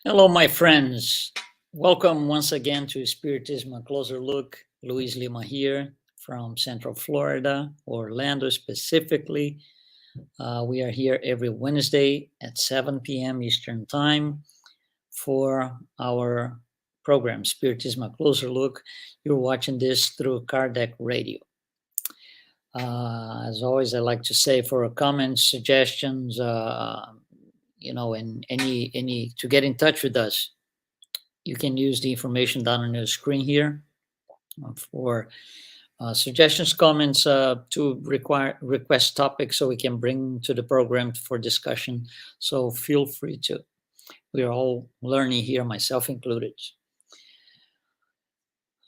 Hello, my friends. Welcome once again to Spiritism, a closer look. Luiz Lima here from Central Florida, Orlando specifically. We are here every Wednesday at 7 p.m. Eastern Time for our program, Spiritism, a closer look. You're watching this through Kardec Radio. As always, I like to say for comments, suggestions, and any to get in touch with us, you can use the information down on your screen here for suggestions, comments, to request topics so we can bring to the program for discussion. So feel free to. We are all learning here, myself included.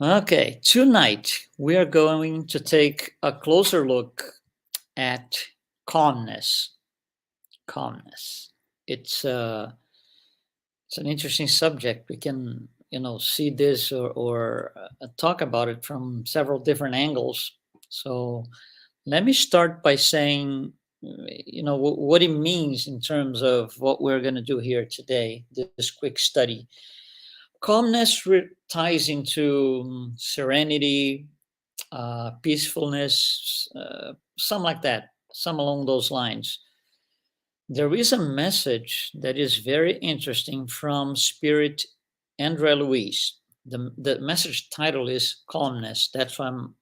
Okay, tonight we are going to take a closer look at calmness. Calmness. It's an interesting subject. We can see this or talk about it from several different angles. So let me start by saying what it means in terms of what we're going to do here today, this quick study. Calmness ties into serenity, peacefulness, some like that, some along those lines. There is a message that is very interesting from Spirit Andre Luis. The message title is Calmness. That's why I'm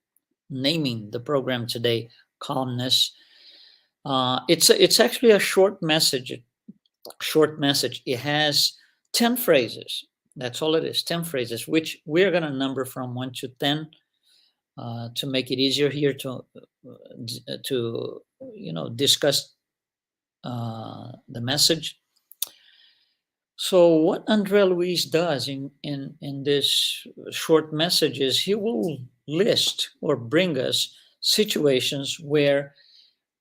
naming the program today Calmness. It's actually a short message. Short message. It has 10 phrases. That's all it is. 10 phrases, which we're going to number from 1 to 10 to make it easier here to discuss the message. So what Andre Luis does in this short message is he will list or bring us situations where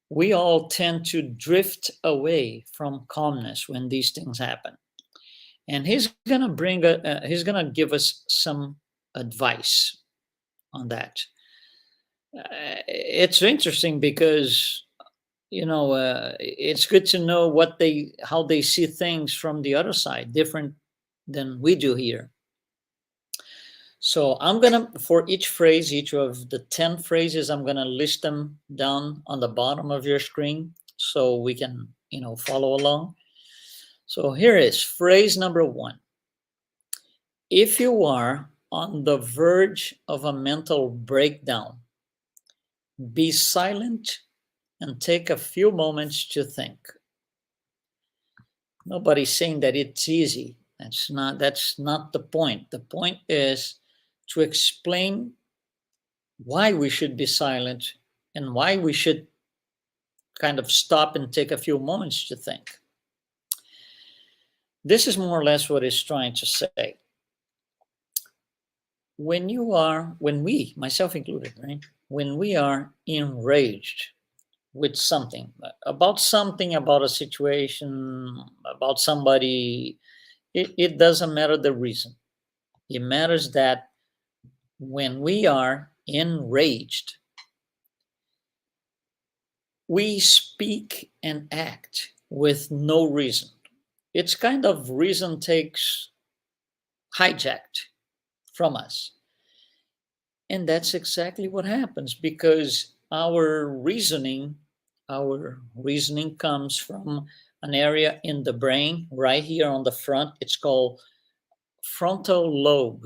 we all tend to drift away from calmness when these things happen. And he's gonna give us some advice on that. It's interesting because it's good to know how they see things from the other side, different than we do here. So I'm gonna, for each phrase, each of the 10 phrases, I'm gonna list them down on the bottom of your screen so we can follow along. So here is phrase number 1. If you are on the verge of a mental breakdown, be silent and take a few moments to think. Nobody's saying that it's easy. That's not the point. The point is to explain why we should be silent and why we should kind of stop and take a few moments to think. This is more or less what it's trying to say. When we, myself included, right? When we are enraged with something, about a situation, about somebody, it doesn't matter the reason. It matters that when we are enraged, we speak and act with no reason. It's kind of reason takes hijacked from us. And that's exactly what happens because our reasoning comes from an area in the brain right here on the front. It's called frontal lobe.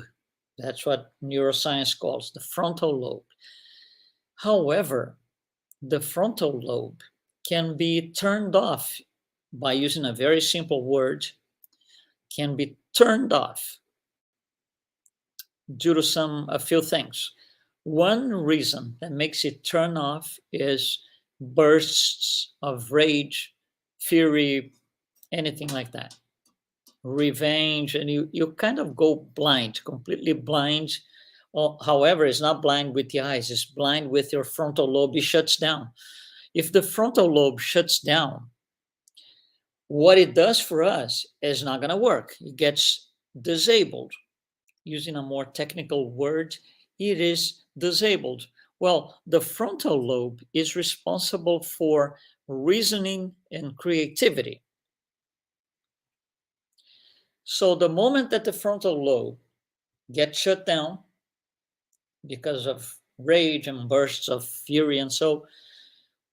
That's what neuroscience calls the frontal lobe. However, the frontal lobe can be turned off by using a very simple word, can be turned off due to a few things. One reason that makes it turn off is bursts of rage, fury, anything like that. Revenge, and you kind of go blind, completely blind. However, it's not blind with the eyes, it's blind with your frontal lobe. It shuts down. If the frontal lobe shuts down, what it does for us is not going to work. It gets disabled. Using a more technical word, it is disabled. Well, the frontal lobe is responsible for reasoning and creativity. So the moment that the frontal lobe gets shut down because of rage and bursts of fury, and so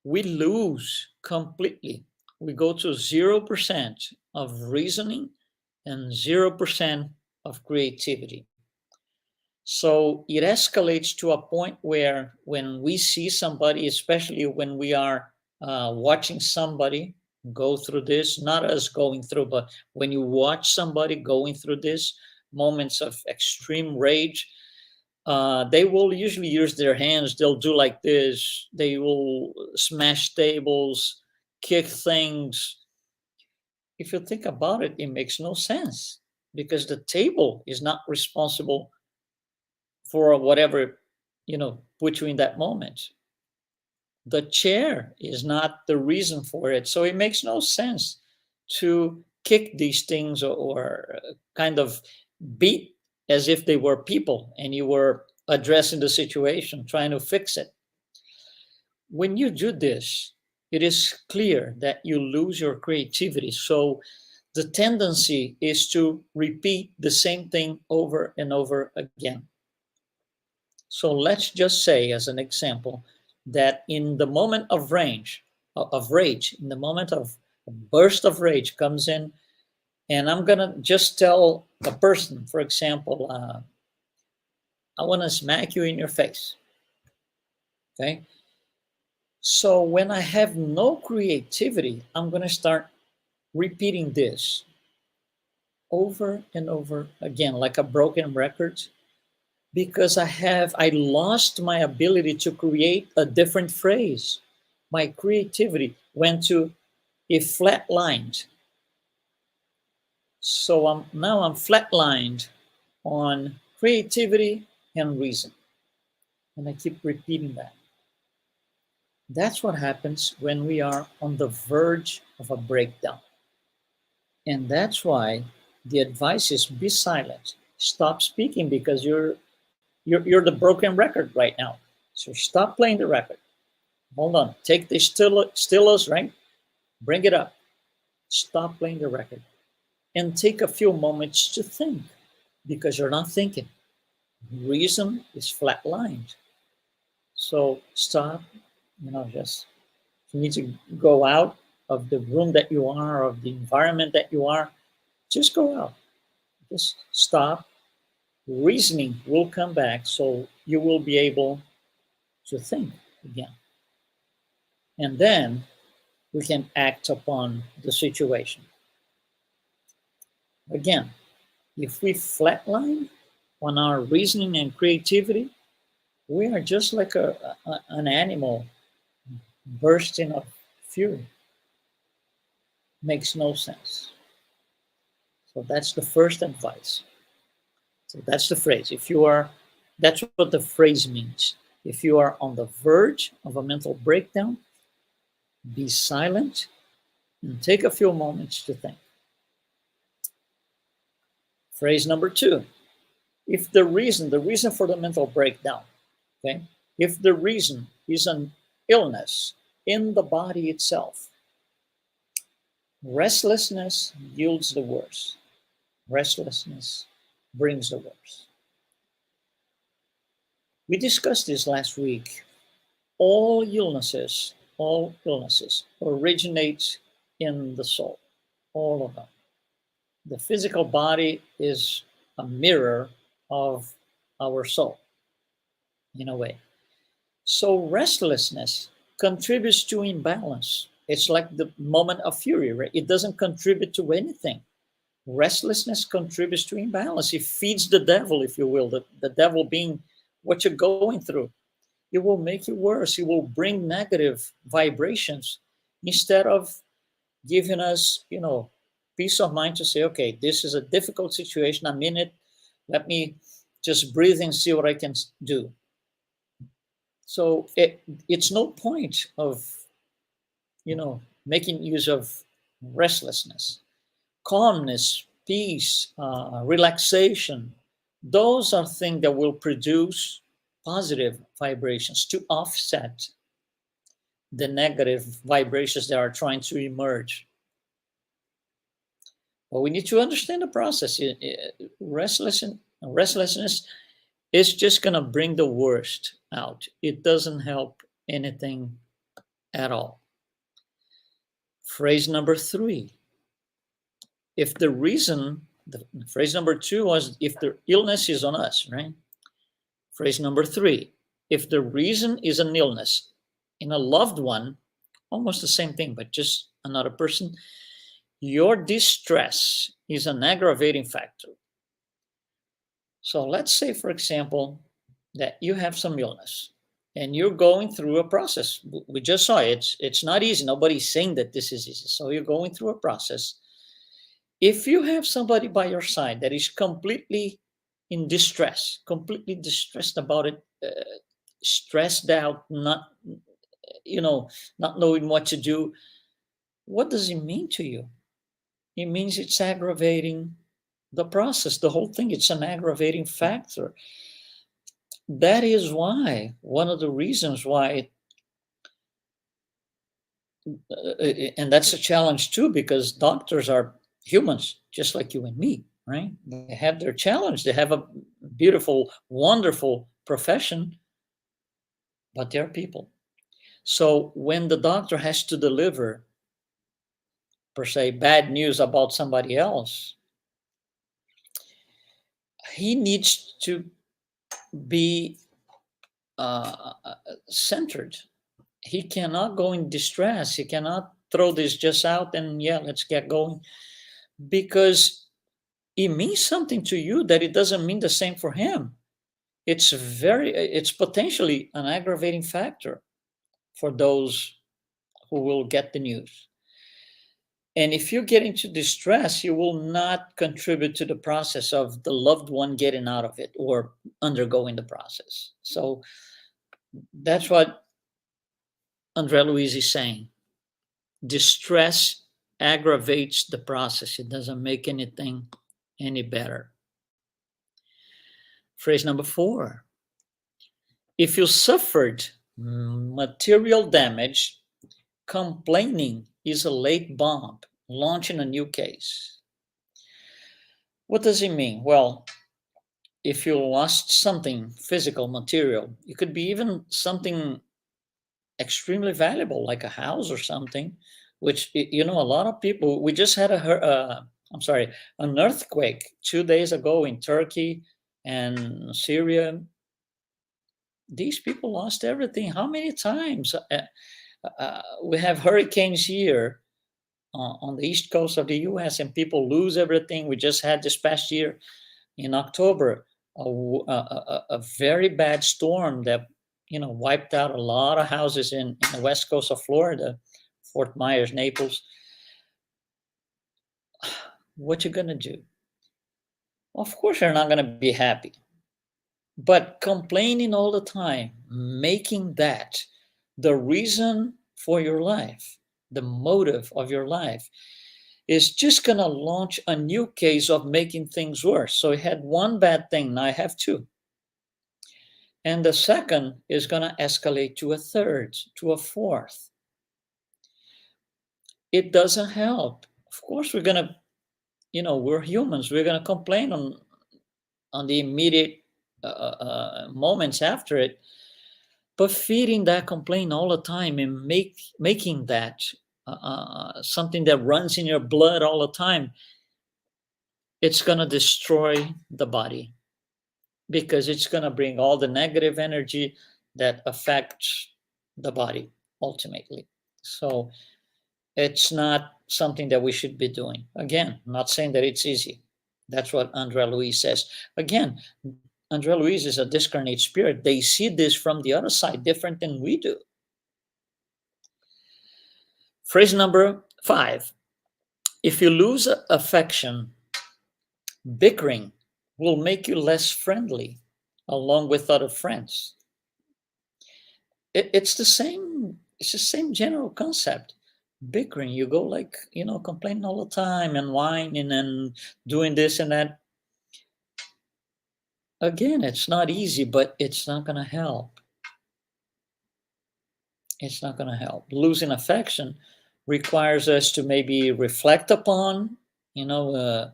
we lose completely. We go to 0% of reasoning and 0% of creativity. So it escalates to a point where when we see somebody, especially when we are watching somebody go through this, not us going through, but when you watch somebody going through this moments of extreme rage, they will usually use their hands. They'll do like this. They will smash tables, kick things. If you think about it, it makes no sense because the table is not responsible for whatever put you in that moment. The chair is not the reason for it, so it makes no sense to kick these things or kind of beat as if they were people and you were addressing the situation, trying to fix it. When you do this, it is clear that you lose your creativity. So the tendency is to repeat the same thing over and over again. So let's just say, as an example, that in the moment of rage, in the moment of a burst of rage comes in, and I'm gonna just tell a person, for example, I want to smack you in your face. Okay. So when I have no creativity, I'm gonna start repeating this over and over again, like a broken record, because I lost my ability to create a different phrase. My creativity went to a flatlined. So I'm flatlined on creativity and reason. And I keep repeating that. That's what happens when we are on the verge of a breakdown. And that's why the advice is be silent. Stop speaking because you're the broken record right now. So stop playing the record. Hold on. Take the stylus, right? Bring it up. Stop playing the record. And take a few moments to think because you're not thinking. Reason is flatlined. So stop, just you need to go out of the room that you are, of the environment that you are. Just go out. Just stop. Reasoning will come back so you will be able to think again. And then we can act upon the situation. Again, if we flatline on our reasoning and creativity, we are just like an animal bursting of fury. Makes no sense. So that's the first advice. So that's the phrase. That's what the phrase means. If you are on the verge of a mental breakdown, be silent and take a few moments to think. Phrase number 2. If the reason for the mental breakdown, okay, if the reason is an illness in the body itself, restlessness yields the worst. Restlessness brings the worst. We discussed this last week. All illnesses originate in the soul, all of them. The physical body is a mirror of our soul, in a way. So restlessness contributes to imbalance. It's like the moment of fury, right? It doesn't contribute to anything. Restlessness contributes to imbalance. It feeds the devil, if you will, the devil being what you're going through. It will make you worse. It will bring negative vibrations instead of giving us, peace of mind to say, okay, this is a difficult situation. I'm in it. Let me just breathe and see what I can do. So it's no point of, making use of restlessness. Calmness, peace, relaxation, those are things that will produce positive vibrations to offset the negative vibrations that are trying to emerge. Well, we need to understand the process. Restlessness is just going to bring the worst out. It doesn't help anything at all. Phrase number three. If the reason, the phrase number two was if the illness is on us, right? Phrase number three. If the reason is an illness in a loved one, almost the same thing, but just another person, your distress is an aggravating factor. So let's say, for example, that you have some illness and you're going through a process. We just saw it. It's not easy. Nobody's saying that this is easy. So you're going through a process. If you have somebody by your side that is completely in distress, completely distressed about it, stressed out, not knowing what to do, what does it mean to you? It means it's aggravating the process, the whole thing. It's an aggravating factor. That is why, one of the reasons why, and that's a challenge too, because doctors are humans just like you and me, right? They have their challenge. They have a beautiful, wonderful profession, but they're people. So when the doctor has to deliver, per se, bad news about somebody else, he needs to be centered. He cannot go in distress. He cannot throw this just out and, yeah, let's get going, because it means something to you that it doesn't mean the same for him. It's potentially an aggravating factor for those who will get the news. And if you get into distress, you will not contribute to the process of the loved one getting out of it or undergoing the process. So that's what André Luiz is saying. Distress aggravates the process. It doesn't make anything any better. Phrase number four. If you suffered material damage, complaining is a late bomb launching a new case. What does it mean? Well, if you lost something physical, material, it could be even something extremely valuable, like a house or something, which, a lot of people, we just had an earthquake 2 days ago in Turkey and Syria. These people lost everything. How many times? We have hurricanes here on the east coast of the US, and people lose everything. We just had this past year in October a very bad storm that wiped out a lot of houses in the west coast of Florida, Fort Myers, Naples. What you gonna do? Of course, you're not gonna be happy. But complaining all the time, making that the reason for your life, the motive of your life, is just going to launch a new case of making things worse. So he had one bad thing, now I have two. And the second is going to escalate to a third, to a fourth. It doesn't help. Of course, we're going to, we're humans. We're going to complain on the immediate moments after it. But feeding that complaint all the time and making that something that runs in your blood all the time, it's going to destroy the body, because it's going to bring all the negative energy that affects the body ultimately. So it's not something that we should be doing. Again, I'm not saying that it's easy. That's what André Luiz says. Again, André Luiz is a discarnate spirit. They see this from the other side different than we do. Phrase number 5. If you lose affection, bickering will make you less friendly along with other friends. It's the same general concept. Bickering, you go like, complaining all the time and whining and doing this and that. Again, it's not easy, but it's not going to help. It's not going to help. Losing affection requires us to maybe reflect upon You know,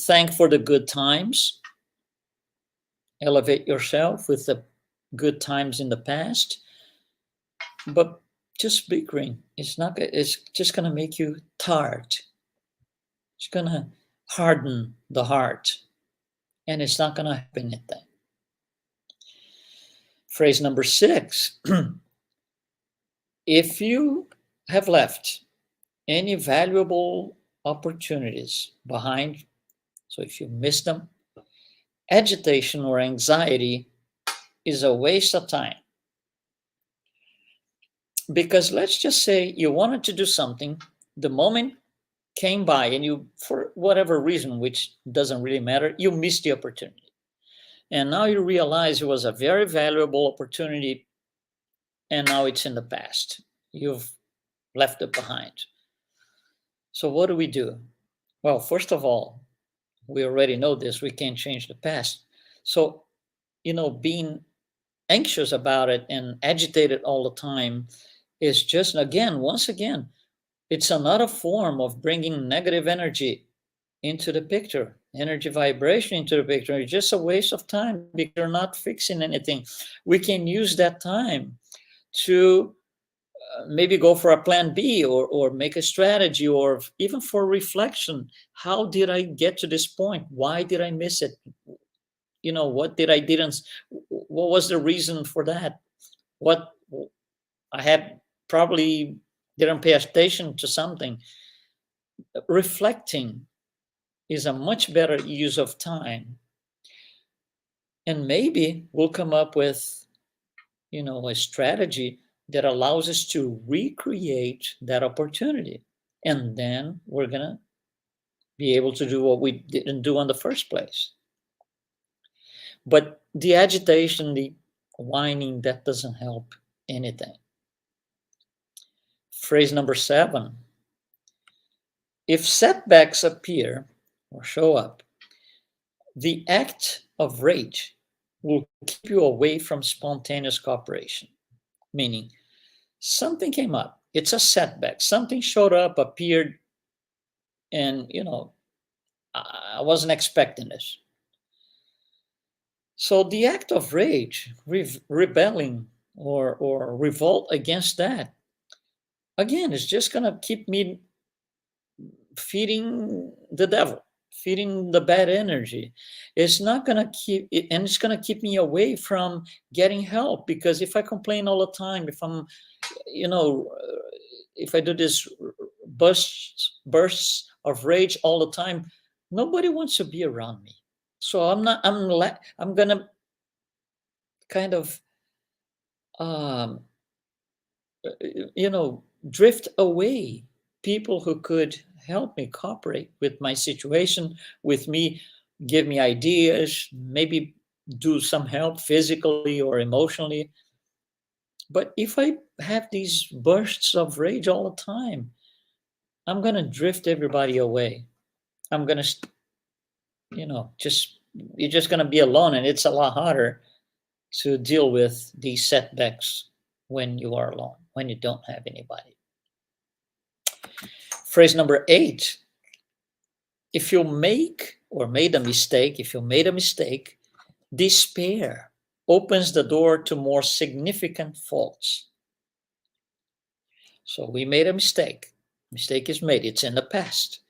thank for the good times, elevate yourself with the good times in the past, but just bickering, it's just going to make you tired. It's going to harden the heart, and it's not going to help anything. Phrase number 6. If you have left any valuable opportunities behind, so if you miss them, agitation or anxiety is a waste of time. Because let's just say you wanted to do something, the moment came by, and you, for whatever reason, which doesn't really matter, you missed the opportunity. And now you realize it was a very valuable opportunity, and now it's in the past. You've left it behind. So what do? Well, first of all, we already know this, we can't change the past. So, being anxious about it and agitated all the time is just, again, once again, it's another form of bringing negative energy into the picture, energy vibration into the picture. It's just a waste of time because you're not fixing anything. We can use that time to maybe go for a plan B, or make a strategy, or even for reflection. How did I get to this point? Why did I miss it? What did I didn't, what was the reason for that? What I had probably didn't pay attention to something. Reflecting is a much better use of time. And maybe we'll come up with, a strategy that allows us to recreate that opportunity. And then we're going to be able to do what we didn't do in the first place. But the agitation, the whining, that doesn't help anything. Phrase number 7. If setbacks appear or show up, the act of rage will keep you away from spontaneous cooperation. Meaning, something came up, it's a setback, something showed up, appeared, and I wasn't expecting this. So the act of rage, rebelling or revolt against that, again, is just going to keep me feeding the devil, feeding the bad energy. It's not going to keep it, and it's going to keep me away from getting help. Because if I complain all the time, if I do this bursts of rage all the time, nobody wants to be around me. So I'm going to kind of um, drift away people who could help me, cooperate with my situation, with me, give me ideas, maybe do some help physically or emotionally. But if I have these bursts of rage all the time, I'm going to drift everybody away. I'm going to, you're just going to be alone, and it's a lot harder to deal with these setbacks when you are alone, when you don't have anybody. Phrase number 8. If you made a mistake, despair opens the door to more significant faults. So we made a mistake. Mistake is made. It's in the past.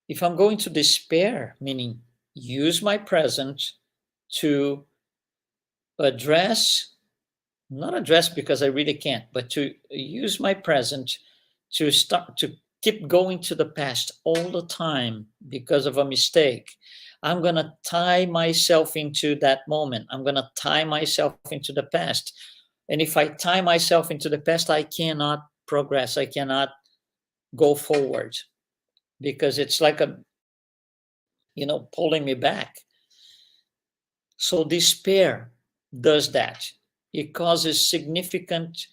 If I'm going to despair, meaning use my present to not address because I really can't, but to use my present to start to keep going to the past all the time because of a mistake, I'm going to tie myself into that moment. I'm going to tie myself into the past. And if I tie myself into the past, I cannot progress. I cannot go forward because it's like pulling me back. So despair does that. It causes significant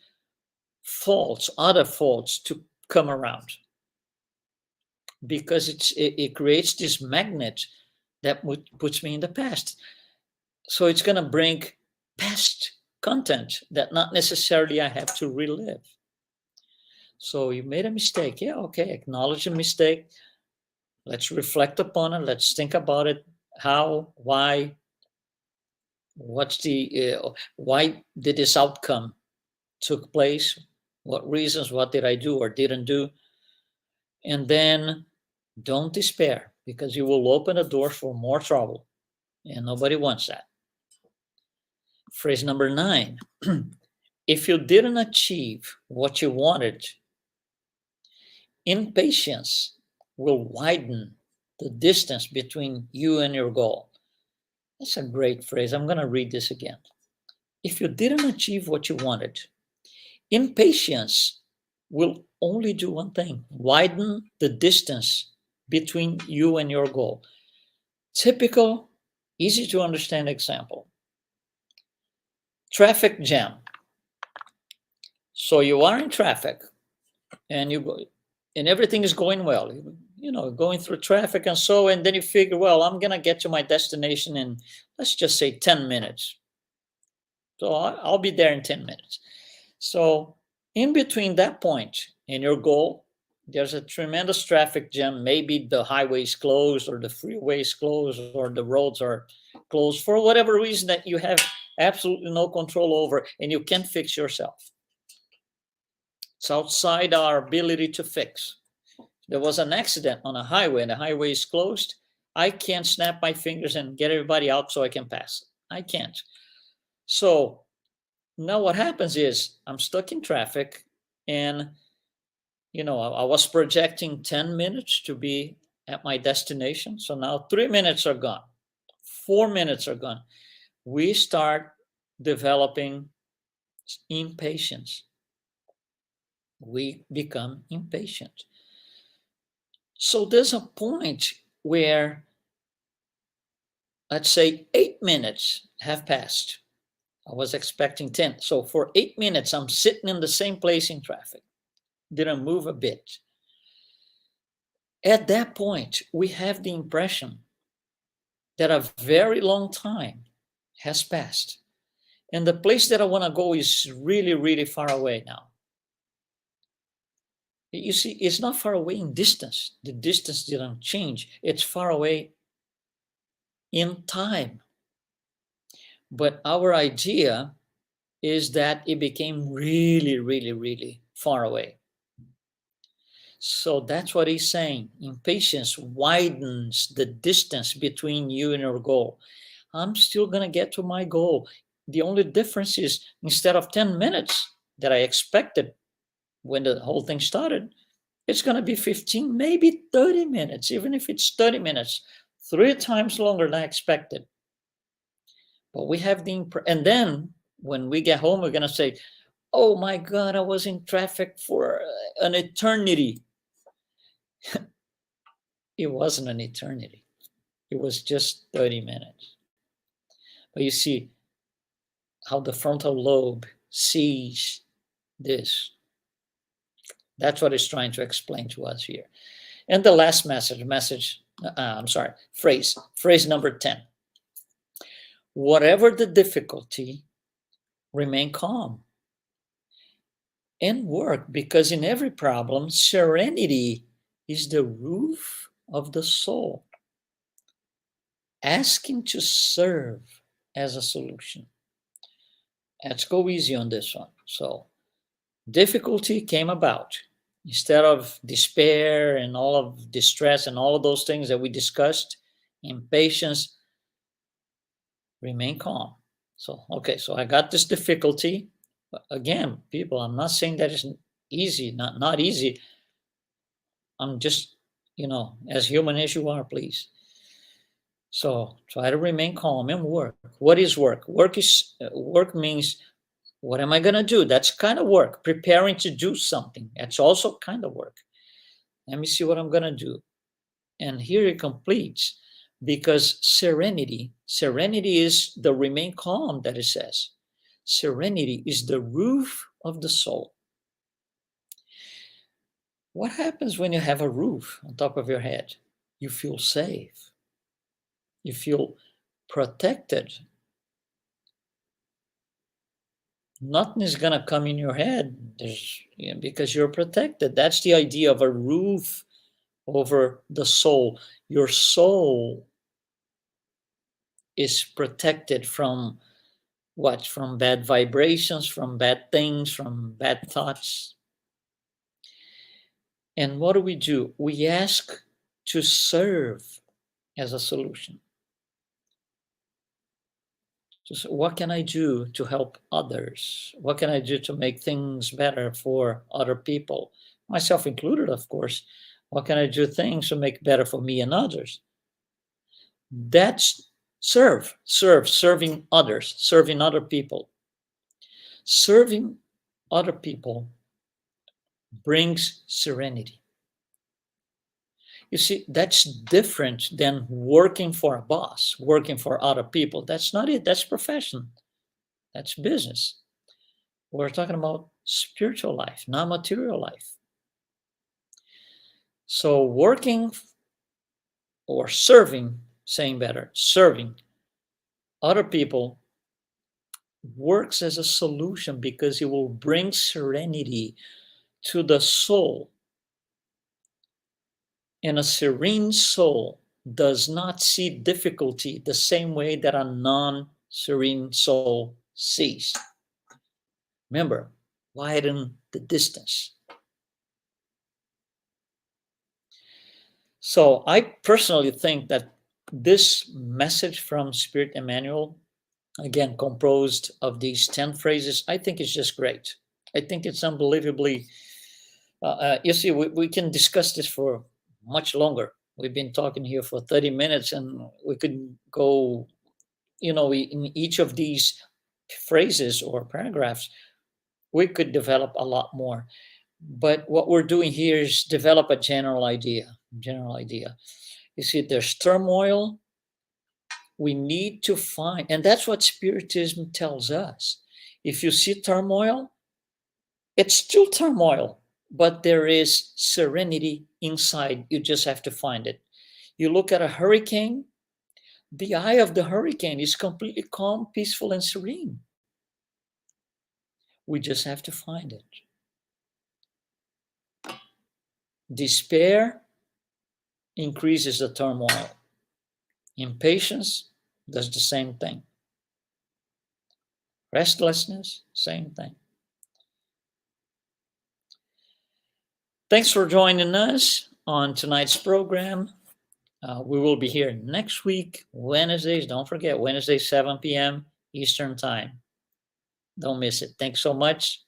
other faults to come around because it creates this magnet that puts me in the past. So it's going to bring past content that not necessarily I have to relive. So you made a mistake. Yeah, okay, acknowledge a mistake. Let's reflect upon it. Let's think about it. How, why, why did this outcome took place? What reasons, what did I do or didn't do? And then don't despair, because you will open the door for more trouble. And nobody wants that. Phrase number 9. If you didn't achieve what you wanted, impatience will widen the distance between you and your goal. That's a great phrase. I'm going to read this again. If you didn't achieve what you wanted, impatience will only do one thing: widen the distance between you and your goal. Typical, easy to understand example: traffic jam. So you are in traffic and you go, and everything is going well, going through traffic and then you figure, well, I'm going to get to my destination in, let's just say, 10 minutes. So I'll be there in 10 minutes. So in between that point and your goal, there's a tremendous traffic jam. Maybe the highway is closed or the freeway is closed or the roads are closed for whatever reason that you have absolutely no control over and you can't fix yourself. It's outside our ability to fix. There was an accident on a highway and the highway is closed. I can't snap my fingers and get everybody out so I can pass. I can't. So now what happens is I'm stuck in traffic and, I was projecting 10 minutes to be at my destination. So now 3 minutes are gone. 4 minutes are gone. We start developing impatience. We become impatient. So there's a point where, let's say, 8 minutes have passed. I was expecting 10. So for 8 minutes, I'm sitting in the same place in traffic. Didn't move a bit. At that point, we have the impression that a very long time has passed. And the place that I want to go is really, really far away now. You see, it's not far away in distance. The distance didn't change. It's far away in time. But our idea is that it became really, really, really far away. So that's what he's saying. Impatience widens the distance between you and your goal. I'm still going to get to my goal. The only difference is, instead of 10 minutes that I expected when the whole thing started, it's going to be 15, maybe 30 minutes. Even if it's 30 minutes, 3 times longer than I expected. But we have and then when we get home, we're going to say, oh my God, I was in traffic for an eternity. It wasn't an eternity. It was just 30 minutes. But you see how the frontal lobe sees this. That's what it's trying to explain to us here. And the last phrase number 10. Whatever the difficulty, remain calm and work, because in every problem, serenity is the roof of the soul, asking to serve as a solution. Let's go easy on this one. So, difficulty came about. Instead of despair and all of distress and all of those things that we discussed, impatience, remain calm. So, okay, so I got this difficulty. Again, people, I'm not saying that it's easy, not easy. I'm just, as human as you are, please. So try to remain calm and work. What is work? Work means, what am I going to do? That's kind of work. Preparing to do something. That's also kind of work. Let me see what I'm going to do. And here it completes, because serenity is the remain calm that it says. Serenity is the roof of the soul. What happens when you have a roof on top of your head? You feel safe. You feel protected. Nothing is going to come in your head. Because you're protected. That's the idea of a roof over the soul. Your soul is protected from what? From bad vibrations, from bad things, from bad thoughts. And what do? We ask to serve as a solution. Just what can I do to help others? What can I do to make things better for other people? Myself included, of course. What can I do things to make better for me and others? That's serving others, serving other people. Serving other people brings serenity. You see, that's different than working for a boss, working for other people. That's not it. That's profession. That's business. We're talking about spiritual life, not material life. So working or serving, saying better, serving other people works as a solution because it will bring serenity to the soul. And a serene soul does not see difficulty the same way that a non-serene soul sees. Remember, widen the distance. So I personally think that this message from Spirit Emmanuel, again, composed of these 10 phrases, I think is just great. I think it's unbelievably, you see, we can discuss this for much longer. We've been talking here for 30 minutes and we could go, in each of these phrases or paragraphs, we could develop a lot more. But what we're doing here is develop a general idea. You see, there's turmoil. We need to find, and that's what Spiritism tells us. If you see turmoil, it's still turmoil, but there is serenity inside. You just have to find it. You look at a hurricane, the eye of the hurricane is completely calm, peaceful, and serene. We just have to find it. Despair increases the turmoil. Impatience does the same thing. Restlessness, same thing. Thanks for joining us on tonight's program. We will be here next week, Wednesdays. Don't forget, Wednesday, 7 p.m. Eastern Time. Don't miss it. Thanks so much.